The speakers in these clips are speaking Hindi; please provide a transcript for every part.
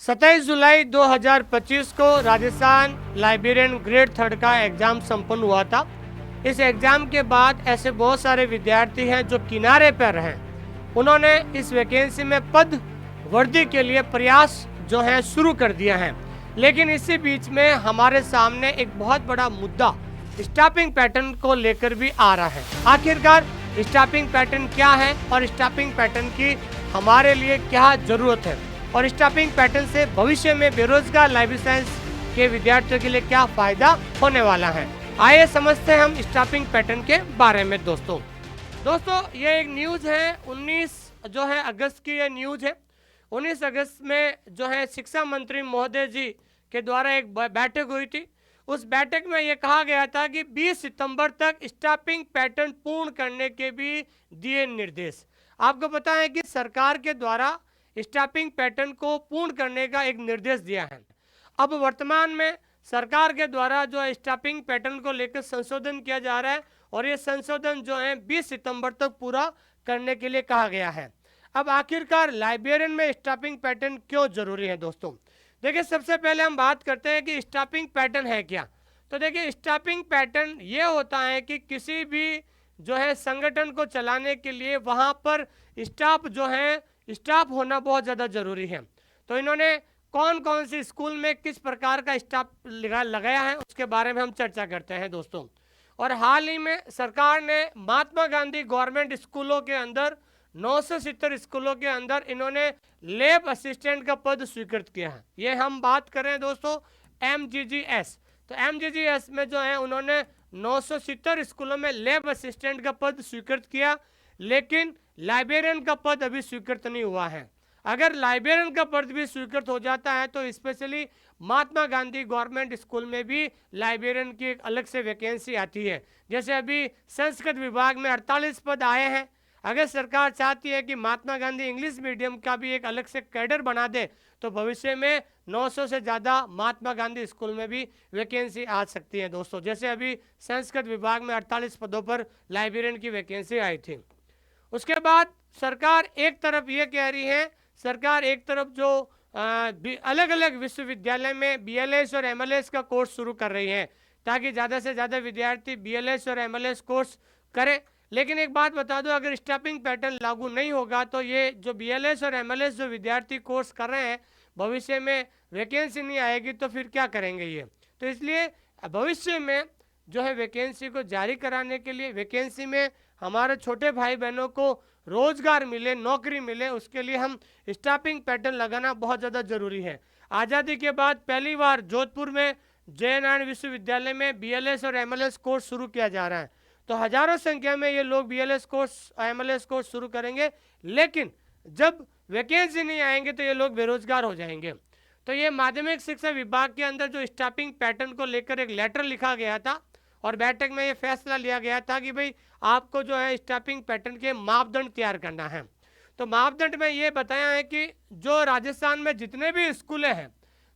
27 जुलाई 2025 को राजस्थान लाइब्रेरियन ग्रेड 3 का एग्ज़ाम संपन्न हुआ था। इस एग्ज़ाम के बाद ऐसे बहुत सारे विद्यार्थी हैं जो किनारे पर हैं। उन्होंने इस वैकेंसी में पद वर्दी के लिए प्रयास जो है शुरू कर दिया है। लेकिन इसी बीच में हमारे सामने एक बहुत बड़ा मुद्दा स्टाफिंग पैटर्न को लेकर भी आ रहा है। आखिरकार स्टाफिंग पैटर्न क्या है और स्टाफिंग पैटर्न की हमारे लिए क्या ज़रूरत है और स्टाफिंग पैटर्न से भविष्य में बेरोजगार लाइब्रेरी साइंस के विद्यार्थियों के लिए क्या फायदा होने वाला है। आइए समझते हैं हम स्टाफिंग पैटर्न के बारे में। दोस्तों ये एक न्यूज़ है, 19 जो है अगस्त की ये न्यूज़ है। 19 अगस्त में जो है शिक्षा मंत्री महोदय जी के द्वारा एक बैठक हुई थी। उस बैठक में ये कहा गया था कि 20 सितंबर तक स्टाफिंग पैटर्न पूर्ण करने के भी दिए निर्देश। आपको पता है कि सरकार के द्वारा स्टाफिंग पैटर्न को पूर्ण करने का एक निर्देश दिया है। अब वर्तमान में सरकार के द्वारा जो स्टाफिंग पैटर्न को लेकर संशोधन किया जा रहा है और ये संशोधन जो है 20 सितंबर तक पूरा करने के लिए कहा गया है। अब आखिरकार लाइब्रेरियन में स्टाफिंग पैटर्न क्यों जरूरी है? दोस्तों देखिए, सबसे पहले हम बात करते हैं कि स्टाफिंग पैटर्न है क्या। तो देखिए, स्टाफिंग पैटर्न ये होता है कि किसी भी जो है संगठन को चलाने के लिए वहाँ पर स्टाफ होना बहुत ज़्यादा ज़रूरी है। तो इन्होंने कौन कौन सी स्कूल में किस प्रकार का स्टाफ लगाया है उसके बारे में हम चर्चा करते हैं दोस्तों। और हाल ही में सरकार ने महात्मा गांधी गवर्नमेंट स्कूलों के अंदर 970 स्कूलों के अंदर इन्होंने लैब असिस्टेंट का पद स्वीकृत किया है। ये हम बात कर रहे हैं दोस्तों MGGS। तो MGGS में जो है उन्होंने 970 स्कूलों में लैब असिस्टेंट का पद स्वीकृत किया, लेकिन लाइब्रेरियन का पद अभी स्वीकृत नहीं हुआ है। अगर लाइब्रेरियन का पद भी स्वीकृत हो जाता है तो specially Mahatma Gandhi government school में भी लाइब्रेरियन की एक अलग से वैकेंसी आती है। जैसे अभी संस्कृत विभाग में 48 पद आए हैं। अगर सरकार चाहती है कि महात्मा गांधी इंग्लिश मीडियम का भी एक अलग से कैडर बना दे तो भविष्य में 900 से ज़्यादा महात्मा गांधी स्कूल में भी वैकेंसी आ सकती है दोस्तों। जैसे अभी संस्कृत विभाग में 48 पदों पर लाइब्रेरियन की वैकेंसी आई थी। उसके बाद सरकार एक तरफ ये कह रही है, सरकार एक तरफ जो अलग अलग विश्वविद्यालय में BLS और MLS का कोर्स शुरू कर रही है ताकि ज़्यादा से ज़्यादा विद्यार्थी BLS और MLS कोर्स करें। लेकिन एक बात बता दो, अगर स्टाफिंग पैटर्न लागू नहीं होगा तो ये जो BLS और MLS जो विद्यार्थी कोर्स कर रहे हैं भविष्य में वैकेंसी नहीं आएगी तो फिर क्या करेंगे ये। तो इसलिए भविष्य में जो है वैकेंसी को जारी कराने के लिए, वैकेंसी में हमारे छोटे भाई बहनों को रोजगार मिले, नौकरी मिले, उसके लिए हम स्टाफिंग पैटर्न लगाना बहुत ज़्यादा जरूरी है। आज़ादी के बाद पहली बार जोधपुर में जय नारायण विश्वविद्यालय में BLS और MLS कोर्स शुरू किया जा रहा है। तो हजारों संख्या में ये लोग BLS कोर्स MLS कोर्स शुरू करेंगे, लेकिन जब वैकेंसी नहीं आएंगे तो ये लोग बेरोजगार हो जाएंगे। तो ये माध्यमिक शिक्षा विभाग के अंदर जो स्टाफिंग पैटर्न को लेकर एक लेटर लिखा गया था और बैठक में ये फैसला लिया गया था कि भाई आपको जो है स्टाफिंग पैटर्न के मापदंड तैयार करना है। तो मापदंड में ये बताया है कि जो राजस्थान में जितने भी स्कूलें हैं,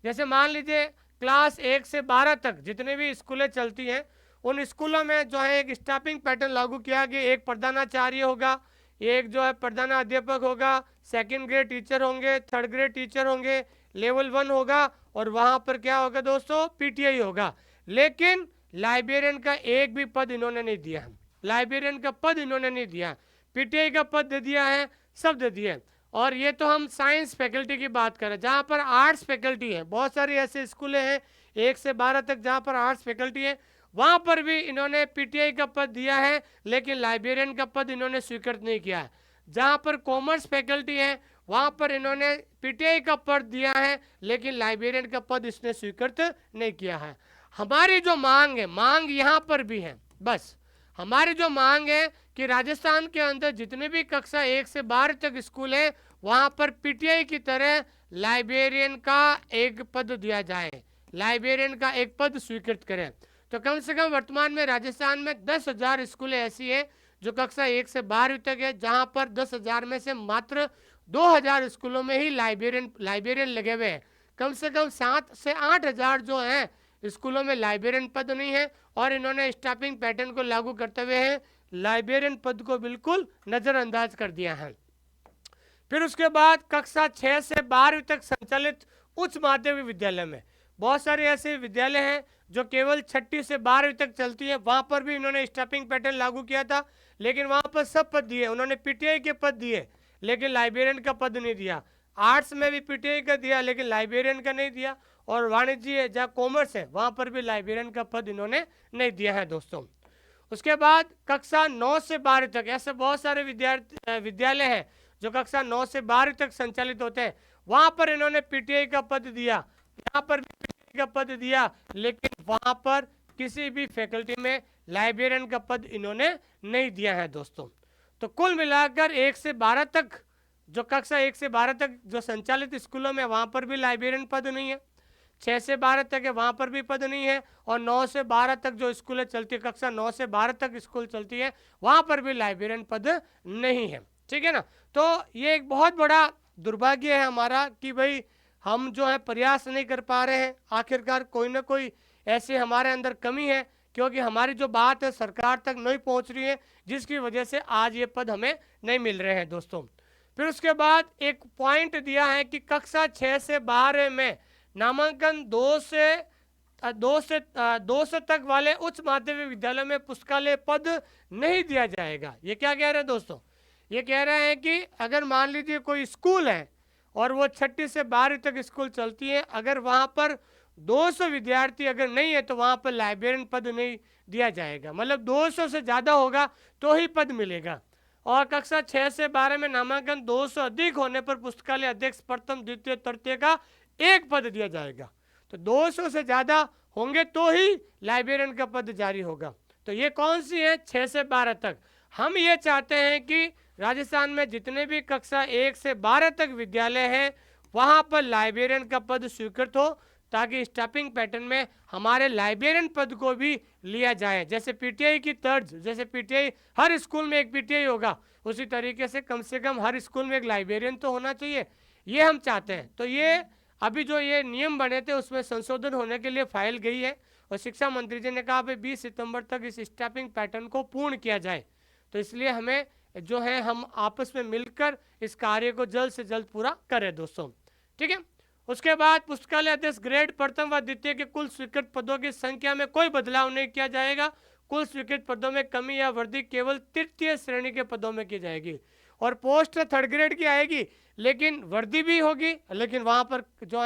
जैसे मान लीजिए क्लास 1 से 12 तक जितने भी स्कूलें चलती हैं, उन स्कूलों में जो है एक स्टाफिंग पैटर्न लागू किया कि एक प्रधानाचार्य होगा, एक जो है प्रधानाध्यापक होगा, सेकंड ग्रेड टीचर होंगे, थर्ड ग्रेड टीचर होंगे, लेवल 1 होगा और वहाँ पर क्या होगा दोस्तों, PTI होगा। लेकिन लाइब्रेरियन का एक भी पद इन्होंने नहीं दिया है। लाइब्रेरियन का पद इन्होंने नहीं दिया, PTI का पद दे दिया है, सब दे दिए। और ये तो हम साइंस फैकल्टी की बात करें, जहाँ पर आर्ट्स फैकल्टी है, बहुत सारी ऐसे स्कूलें हैं 1 से 12 तक जहाँ पर आर्ट्स फैकल्टी है, वहाँ पर भी इन्होंने PTI का पद दिया है, लेकिन लाइब्रेरियन का पद इन्होंने स्वीकृत नहीं किया है। जहाँ पर कॉमर्स फैकल्टी है वहाँ पर इन्होंने PTI का पद दिया है, लेकिन लाइब्रेरियन का पद इसने स्वीकृत नहीं किया है। हमारी जो मांग है, मांग यहाँ पर भी है, बस हमारी जो मांग है कि राजस्थान के अंदर जितने भी कक्षा 1 से 12 तक स्कूल है वहाँ पर PTI की तरह लाइब्रेरियन का एक पद दिया जाए, लाइब्रेरियन का एक पद स्वीकृत करें। तो कम से कम वर्तमान में राजस्थान में 10,000 स्कूलें ऐसी हैं जो कक्षा 1 से 12 तक है, जहाँ पर 10,000 में से मात्र 2,000 स्कूलों में ही लाइब्रेरियन लगे हुए हैं। कम से कम 7 से 8,000 जो हैं स्कूलों में लाइब्रेरियन पद नहीं है और इन्होंने स्टाफिंग पैटर्न को लागू करते हुए लाइब्रेरियन पद को बिल्कुल नज़रअंदाज कर दिया है। फिर उसके बाद कक्षा 6 से 12 तक संचालित उच्च माध्यमिक विद्यालय में बहुत सारे ऐसे विद्यालय हैं जो केवल 6ठी से 12वीं तक चलती है, वहाँ पर भी इन्होंने स्टाफिंग पैटर्न लागू किया था, लेकिन वहाँ पर सब पद दिए, उन्होंने पीटीआई के पद दिए लेकिन लाइब्रेरियन का पद नहीं दिया। आर्ट्स में भी पीटीआई का दिया लेकिन लाइब्रेरियन का नहीं दिया, और वाणिज्य जहाँ कॉमर्स है वहाँ पर भी लाइब्रेरियन का पद इन्होंने नहीं दिया है दोस्तों। उसके बाद कक्षा 9 से 12 तक ऐसे बहुत सारे विद्यालय हैं जो कक्षा 9 से 12 तक संचालित होते हैं, वहाँ पर इन्होंने पीटीआई का पद दिया, यहाँ पर भी पीटीआई का पद दिया, लेकिन वहाँ पर किसी भी फैकल्टी में लाइब्रेरियन का पद इन्होंने नहीं दिया है दोस्तों। तो कुल मिलाकर 1 से 12 तक जो कक्षा 1 से 12 तक जो संचालित स्कूलों में वहाँ पर भी लाइब्रेरियन पद नहीं है, 6 से 12 तक है वहाँ पर भी पद नहीं है, और 9 से 12 तक जो स्कूलें चलती है, कक्षा 9 से 12 तक स्कूल चलती है, वहाँ पर भी लाइब्रेरियन पद नहीं है। ठीक है ना। तो ये एक बहुत बड़ा दुर्भाग्य है हमारा कि भाई हम जो है प्रयास नहीं कर पा रहे हैं, आखिरकार कोई ना कोई ऐसे हमारे अंदर कमी है, क्योंकि हमारी जो बात है सरकार तक नहीं पहुँच रही है, जिसकी वजह से आज ये पद हमें नहीं मिल रहे हैं दोस्तों। फिर उसके बाद एक पॉइंट दिया है कि कक्षा 6 से 12 में नामांकन 200 तक वाले उच्च माध्यमिक विद्यालय में पुस्तकालय पद नहीं दिया जाएगा। ये क्या कह रहे हैं दोस्तों? ये कह रहे हैं कि अगर मान लीजिए कोई स्कूल है और वो 6ठी से 12वीं तक स्कूल चलती है, अगर वहाँ पर 200 विद्यार्थी अगर नहीं है तो वहाँ पर लाइब्रेरियन पद नहीं दिया जाएगा, मतलब 200 से ज़्यादा होगा तो ही पद मिलेगा। और कक्षा 6 से 12 में नामांकन 200 अधिक होने पर पुस्तकालय अध्यक्ष प्रथम द्वितीय तृतीय का एक पद दिया जाएगा। तो 200 से ज़्यादा होंगे तो ही लाइब्रेरियन का पद जारी होगा। तो ये कौन सी है? 6 से 12 तक। हम ये चाहते हैं कि राजस्थान में जितने भी कक्षा 1 से 12 तक विद्यालय हैं वहाँ पर लाइब्रेरियन का पद स्वीकृत हो, ताकि स्टाफिंग पैटर्न में हमारे लाइब्रेरियन पद को भी लिया जाए। जैसे पीटीआई की तर्ज, जैसे पीटीआई हर स्कूल में एक पीटीआई होगा, उसी तरीके से कम हर स्कूल में एक लाइब्रेरियन तो होना चाहिए, ये हम चाहते हैं। तो ये अभी जो ये नियम बने थे उसमें संशोधन होने के लिए फाइल गई है, और शिक्षा मंत्री जी ने कहा भाई 20 सितंबर तक इस स्टाफिंग पैटर्न को पूर्ण किया जाए। तो इसलिए हमें जो है हम आपस में मिलकर इस कार्य को जल्द से जल्द पूरा करें दोस्तों। ठीक है। उसके बाद पुस्तकालय अध्यक्ष ग्रेड प्रथम व द्वितीय के कुल स्वीकृत पदों की संख्या में कोई बदलाव नहीं किया जाएगा। कुल स्वीकृत पदों में कमी या वृद्धि केवल तृतीय श्रेणी के पदों में की जाएगी, और पोस्ट 3rd ग्रेड की आएगी, लेकिन वृद्धि भी होगी, लेकिन वहाँ पर जो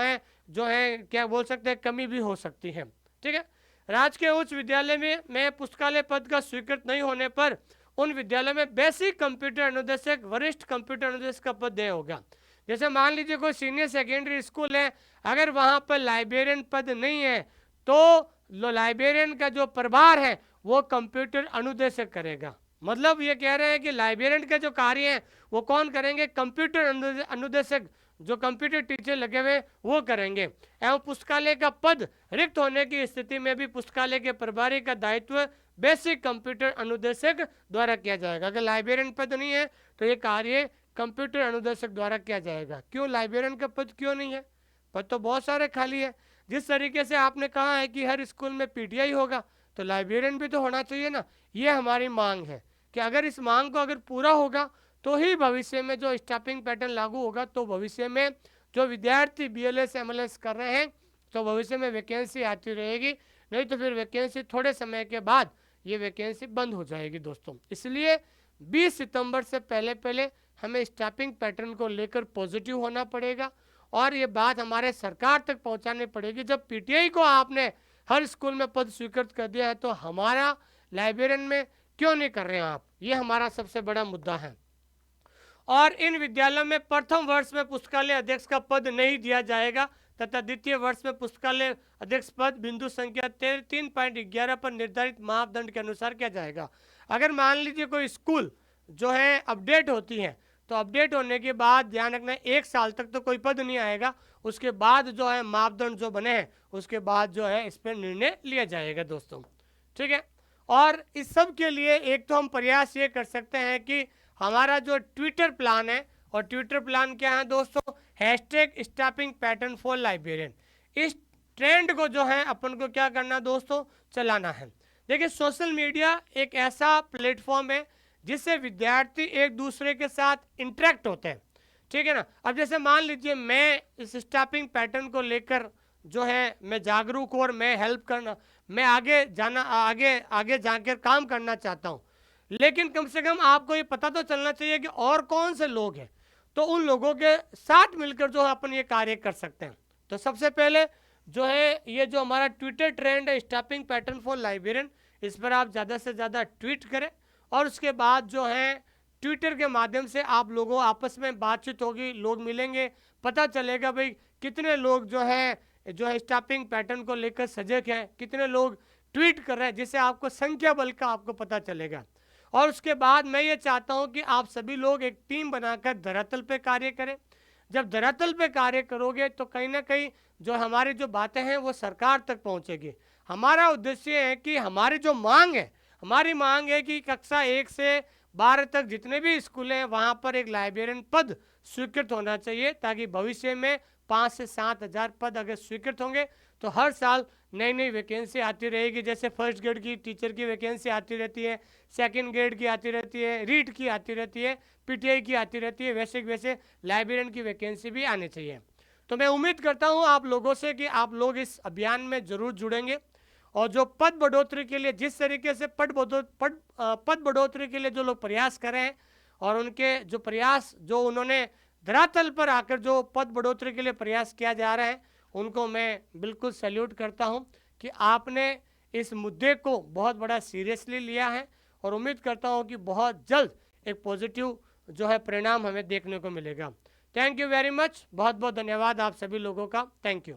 है क्या बोल सकते हैं, कमी भी हो सकती है। ठीक है। राजकीय उच्च विद्यालय में पुस्तकालय पद का स्वीकृत नहीं होने पर उन विद्यालयों में बेसिक कंप्यूटर अनुदेशक, वरिष्ठ कंप्यूटर अनुदेशक का पद देय होगा। जैसे मान लीजिए कोई सीनियर सेकेंडरी स्कूल है, अगर वहाँ पर लाइब्रेरियन पद नहीं है तो लाइब्रेरियन का जो प्रभार है वो कंप्यूटर अनुदेशक करेगा। मतलब ये कह रहे हैं कि लाइब्रेरियन का जो कार्य है वो कौन करेंगे? कंप्यूटर अनुदेशक, जो कंप्यूटर टीचर लगे हुए वो करेंगे। एवं पुस्तकालय का पद रिक्त होने की स्थिति में भी पुस्तकालय के प्रभारी का दायित्व बेसिक कंप्यूटर अनुदेशक द्वारा किया जाएगा। अगर लाइब्रेरियन पद नहीं है तो ये कार्य कंप्यूटर अनुदेशक द्वारा किया जाएगा। क्यों लाइब्रेरियन का पद क्यों नहीं है? पद तो बहुत सारे खाली है। जिस तरीके से आपने कहा है कि हर स्कूल में पीटीआई होगा तो लाइब्रेरियन भी तो होना चाहिए ना। ये हमारी मांग है कि अगर इस मांग को अगर पूरा होगा तो ही भविष्य में जो स्टाफिंग पैटर्न लागू होगा, तो भविष्य में जो विद्यार्थी BLS MLS कर रहे हैं तो भविष्य में वैकेंसी आती रहेगी, नहीं तो फिर वैकेंसी थोड़े समय के बाद ये वैकेंसी बंद हो जाएगी दोस्तों। इसलिए 20 सितंबर से पहले हमें स्टाफिंग पैटर्न को लेकर पॉजिटिव होना पड़ेगा, और ये बात हमारे सरकार तक पहुंचानी पड़ेगी। जब पीटीआई को आपने हर स्कूल में पद स्वीकृत कर दिया है तो हमारा लाइब्रेरियन में क्यों नहीं कर रहे हैं आप? ये हमारा सबसे बड़ा मुद्दा है। और इन विद्यालयों में प्रथम वर्ष में पुस्तकालय अध्यक्ष का पद नहीं दिया जाएगा तथा द्वितीय वर्ष में पुस्तकालय अध्यक्ष पद बिंदु संख्या 3.11 पर निर्धारित मापदंड के अनुसार किया जाएगा। अगर मान लीजिए कोई स्कूल जो है अपडेट होती है, तो अपडेट होने के बाद ध्यान रखना 1 साल तक तो कोई पद नहीं आएगा, उसके बाद जो है मापदंड जो बने हैं उसके बाद जो है इस पर निर्णय लिया जाएगा दोस्तों। ठीक है। और इस सब के लिए एक तो हम प्रयास ये कर सकते हैं कि हमारा जो ट्विटर प्लान है, और ट्विटर प्लान क्या है दोस्तों? #Staffing pattern for librarian. इस ट्रेंड को जो है अपन को क्या करना दोस्तों? चलाना है। देखिए सोशल मीडिया एक ऐसा प्लेटफॉर्म है जिससे विद्यार्थी एक दूसरे के साथ इंटरेक्ट होते हैं। ठीक है ना। अब जैसे मान लीजिए मैं इस स्टाफिंग पैटर्न को लेकर जो है मैं जागरूक हूँ और मैं हेल्प करना, मैं आगे जाना, आगे आगे जाकर काम करना चाहता हूँ, लेकिन कम से कम आपको ये पता तो चलना चाहिए कि और कौन से लोग हैं, तो उन लोगों के साथ मिलकर जो है अपन ये कार्य कर सकते हैं। तो सबसे पहले जो है ये जो हमारा ट्विटर ट्रेंड है स्टाफिंग पैटर्न फॉर लाइब्रेरियन, इस पर आप ज़्यादा से ज़्यादा ट्वीट करें, और उसके बाद जो है ट्विटर के माध्यम से आप लोगों आपस में बातचीत होगी, लोग मिलेंगे, पता चलेगा भाई कितने लोग जो है स्टाफिंग पैटर्न को लेकर सजग हैं, कितने लोग ट्वीट कर रहे हैं, जिससे आपको संख्या बल का आपको पता चलेगा। और उसके बाद मैं ये चाहता हूँ कि आप सभी लोग एक टीम बनाकर धरातल पे कार्य करें। जब धरातल पे कार्य करोगे तो कहीं ना कहीं जो हमारी जो बातें हैं वो सरकार तक पहुँचेगी। हमारा उद्देश्य है कि हमारी जो मांग है, हमारी मांग है कि कक्षा 1 से 12 तक जितने भी स्कूल हैं वहाँ पर एक लाइब्रेरियन पद स्वीकृत होना चाहिए, ताकि भविष्य में 5 से 7 हज़ार पद अगर स्वीकृत होंगे तो हर साल नई नई वैकेंसी आती रहेगी। जैसे फर्स्ट ग्रेड की टीचर की वैकेंसी आती रहती है, सेकंड ग्रेड की आती रहती है, रीड की आती रहती है, पीटीआई की आती रहती है, वैसे लाइब्रेरियन की वैकेंसी भी आनी चाहिए। तो मैं उम्मीद करता हूँ आप लोगों से कि आप लोग इस अभियान में ज़रूर जुड़ेंगे, और जो पद बढ़ोतरी के लिए जिस तरीके से पद बढ़ोतरी के लिए जो लोग प्रयास कर रहे हैं, और उनके जो प्रयास जो उन्होंने धरातल पर आकर जो पद बढ़ोतरी के लिए प्रयास किया जा रहा है, उनको मैं बिल्कुल सैल्यूट करता हूं कि आपने इस मुद्दे को बहुत बड़ा सीरियसली लिया है, और उम्मीद करता हूं कि बहुत जल्द एक पॉजिटिव जो है परिणाम हमें देखने को मिलेगा। थैंक यू वेरी मच, बहुत बहुत धन्यवाद आप सभी लोगों का, थैंक यू।